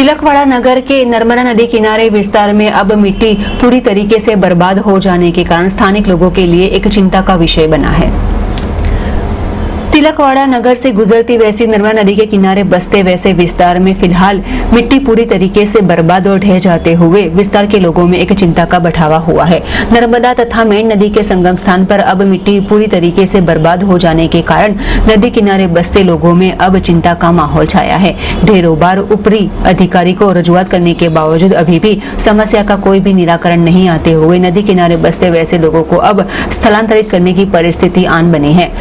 तिलकवाड़ा नगर के नर्मदा नदी किनारे विस्तार में अब मिट्टी पूरी तरीके से बर्बाद हो जाने के कारण स्थानिक लोगों के लिए एक चिंता का विषय बना है। तिलकवाड़ा नगर से गुजरती वैसी नर्मदा नदी के किनारे बसते वैसे विस्तार में फिलहाल मिट्टी पूरी तरीके से बर्बाद और ढह जाते हुए विस्तार के लोगों में एक चिंता का बढ़ावा हुआ है। नर्मदा तथा मेन नदी के संगम स्थान पर अब मिट्टी पूरी तरीके से बर्बाद हो जाने के कारण नदी किनारे बसते लोगों में अब चिंता का माहौल छाया है। ढेरों बार ऊपरी अधिकारी को रजूआत करने के बावजूद अभी भी समस्या का कोई भी निराकरण नहीं आते हुए नदी किनारे बसते वैसे लोगों को अब स्थलांतरित करने की परिस्थिति आन बनी है।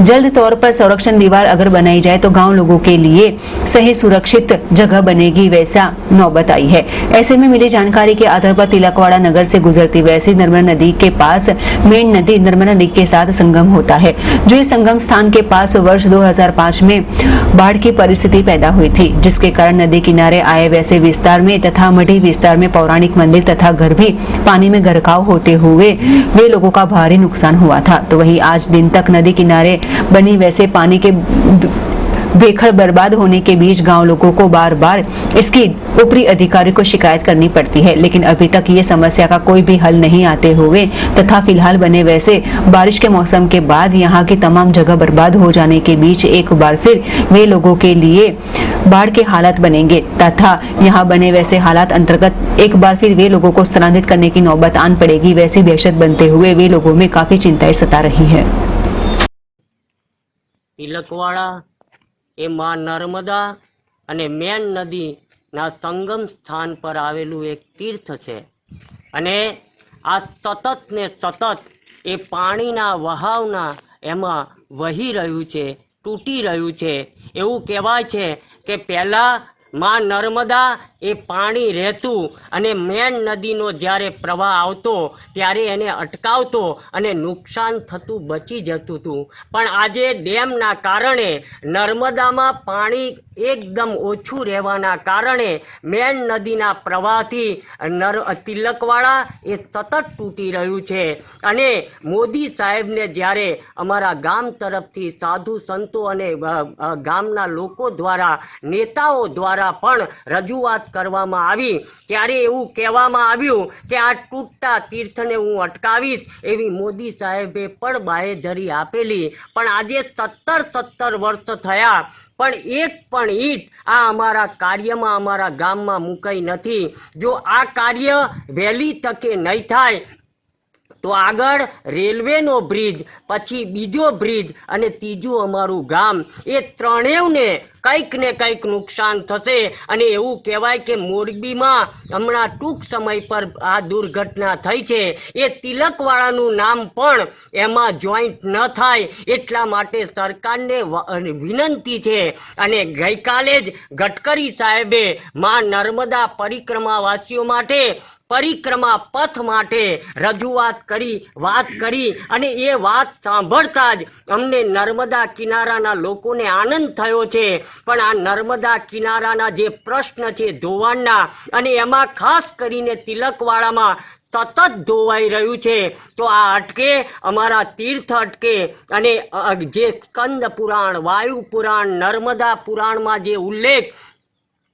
जल्द तौर पर संरक्षण दीवार अगर बनाई जाए तो गांव लोगों के लिए सही सुरक्षित जगह बनेगी, वैसा नौबत आई है। ऐसे में मिली जानकारी के आधार पर तिलकवाड़ा नगर से गुजरती वैसी नर्मदा नदी के पास मेन नदी नर्मदा नदी के साथ संगम होता है। जो इस संगम स्थान के पास वर्ष 2005 में बाढ़ की परिस्थिति पैदा हुई थी, जिसके कारण नदी किनारे आए वैसे विस्तार में तथा मढ़ी विस्तार में पौराणिक मंदिर तथा घर भी पानी में गरकाव होते हुए वे लोगों का भारी नुकसान हुआ था। तो वही आज दिन तक नदी किनारे बनी वैसे पानी के बेखड़ बर्बाद होने के बीच गांव लोगों को बार बार इसकी ऊपरी अधिकारी को शिकायत करनी पड़ती है, लेकिन अभी तक ये समस्या का कोई भी हल नहीं आते हुए तथा फिलहाल बने वैसे बारिश के मौसम के बाद यहाँ की तमाम जगह बर्बाद हो जाने के बीच एक बार फिर वे लोगों के लिए बाढ़ के हालात बनेंगे तथा यहाँ बने वैसे हालात अंतर्गत एक बार फिर वे लोगों को स्थलांतरित करने की नौबत आन पड़ेगी। वैसी दहशत बनते हुए वे लोगों में काफी चिंताएं सता रही है। तिलकवाड़ा ए मां नर्मदा अने मेन नदीना संगम स्थान पर आवेलू एक तीर्थ है अने आ सतत ने सतत ए पाणीना वहावना एमां वही रह्यु छे, तूटी रह्यु छे। एवुं कहेवाय छे के पहेला मां नर्मदा ए पाणी रहेतुं अने मेन नदीनो ज्यारे प्रवाह आवतो त्यारे एने अटकावतो अने नुकसान थतुं बची जतुं हतुं। पण आजे डेमना कारणे नर्मदामां पाणी एकदम ओछुं रहेवाना कारणे मेन नदीना प्रवाहथी तिलकवाड़ा ए सतत तूटी रह्युं छे। अने मोदी साहेबने ज्यारे अमारा गाम तरफथी साधु संतो अने गामना लोको द्वारा नेताओ द्वारा पण रजूआत करवामां आवी त्यारे एवुं कहेवामां आव्युं के आ तूटता तीर्थने हूँ अटकावीश एवी मोदी साहेबे पण बाहेधरी आपेली। पण आजे 17 वर्ष थया पण एक पण ईट आ अमारा कार्यमां अमारा गाममां मुकाई नथी। जो आ कार्य वहेली तके नहीं थाय तो आगळ रेलवेनो ब्रिज, पछी बीजो ब्रिज अने तीजो अमारुं गाम ए त्रणेवने कंईक ने कंईक नुकसान थशे। अने एवुं कहेवाय के मोरबीमां हमणां टूंक समय पर आ दुर्घटना थई छे ए तिलकवाड़ानुं नाम पण एमां जॉइंट न थाय एटला माटे सरकारने विनंती छे। अने गईकाले ज गडकरी साहेबे मां नर्मदा परिक्रमावासीओ माटे परिक्रमा पथ माटे रजूआत करी बात करी अने ए बात सांभळता ज अमने नर्मदा किनाराना लोकोने आनंद थयो छे। पण आ नर्मदा किनाराना जे प्रश्न छे धोवाणना अने एमां खास करीने तिलकवाड़ामां सतत धोवाई रह्यु छे तो आ अटके अमारा तीर्थ अटके। अने जे स्कंद पुराण, वायु पुराण, नर्मदा पुराण में जे उल्लेख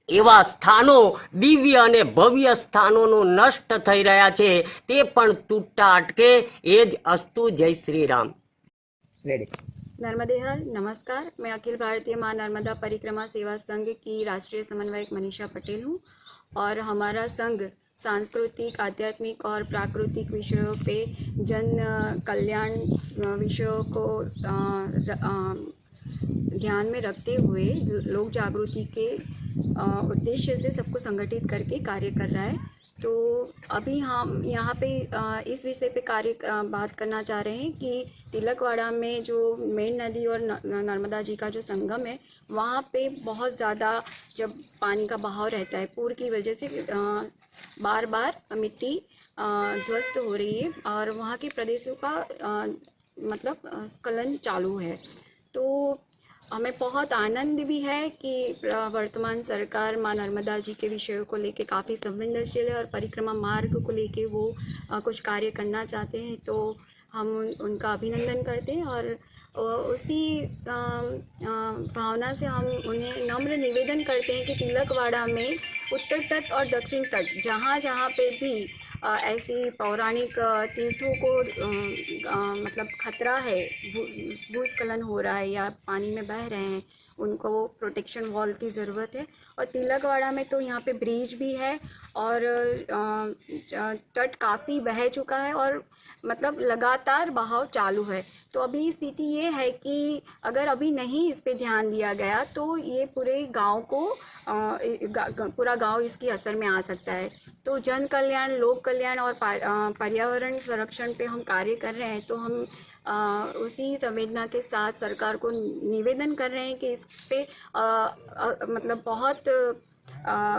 एवा स्थानों दिव्य अने भव्य स्थानों नष्ट थई रह्या छे ते पण तूटता अटके। एज अस्तु। जय श्री राम। नर्मदे हर नमस्कार। मैं अखिल भारतीय मां नर्मदा परिक्रमा सेवा संघ की राष्ट्रीय समन्वयक मनीषा पटेल हूँ और हमारा संघ सांस्कृतिक, आध्यात्मिक और प्राकृतिक विषयों पे जन कल्याण विषयों को ध्यान में रखते हुए लोक जागृति के उद्देश्य से सबको संगठित करके कार्य कर रहा है। तो अभी हम यहाँ पे इस विषय पे बात करना चाह रहे हैं कि तिलकवाड़ा में जो मेन नदी और नर्मदा जी का जो संगम है वहाँ पे बहुत ज़्यादा जब पानी का बहाव रहता है पूर की वजह से बार बार मिट्टी ध्वस्त हो रही है और वहाँ के प्रदेशों का मतलब स्खलन चालू है। तो हमें बहुत आनंद भी है कि वर्तमान सरकार मां नर्मदा जी के विषयों को लेके काफ़ी संवेदनशील है और परिक्रमा मार्ग को लेके वो कुछ कार्य करना चाहते हैं। तो हम उनका अभिनंदन करते हैं और उसी भावना से हम उन्हें नम्र निवेदन करते हैं कि तिलकवाड़ा में उत्तर तट और दक्षिण तट जहाँ जहाँ पे भी ऐसी पौराणिक तीर्थों को मतलब खतरा है, भूस्खलन हो रहा है या पानी में बह रहे हैं, उनको प्रोटेक्शन वॉल की ज़रूरत है। और तिलकवाड़ा में तो यहाँ पे ब्रिज भी है और तट काफ़ी बह चुका है और मतलब लगातार बहाव चालू है। तो अभी स्थिति ये है कि अगर अभी नहीं इस पे ध्यान दिया गया तो ये पूरे गांव को पूरा गांव इसकी असर में आ सकता है। तो जन कल्याण, लोक कल्याण और पर्यावरण संरक्षण पे हम कार्य कर रहे हैं। तो हम उसी संवेदना के साथ सरकार को निवेदन कर रहे हैं कि इस पे मतलब बहुत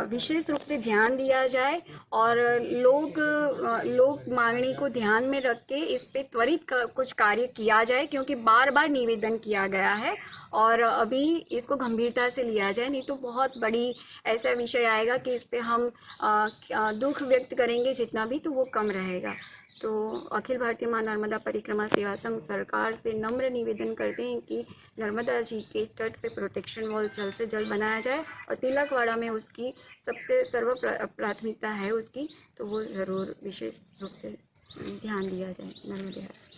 विशेष रूप से ध्यान दिया जाए और लोक मांगनी को ध्यान में रख के इस पे त्वरित कुछ कार्य किया जाए, क्योंकि बार बार निवेदन किया गया है और अभी इसको गंभीरता से लिया जाए, नहीं तो बहुत बड़ी ऐसा विषय आएगा कि इस पे हम दुख व्यक्त करेंगे जितना भी तो वो कम रहेगा। तो अखिल भारतीय माँ नर्मदा परिक्रमा सेवा संघ सरकार से नम्र निवेदन करते हैं कि नर्मदा जी के तट पे प्रोटेक्शन वॉल जल्द से जल्द बनाया जाए और तिलकवाड़ा में उसकी सबसे सर्व प्राथमिकता है उसकी, तो वो ज़रूर विशेष रूप से ध्यान दिया जाए। नर्मदे हर।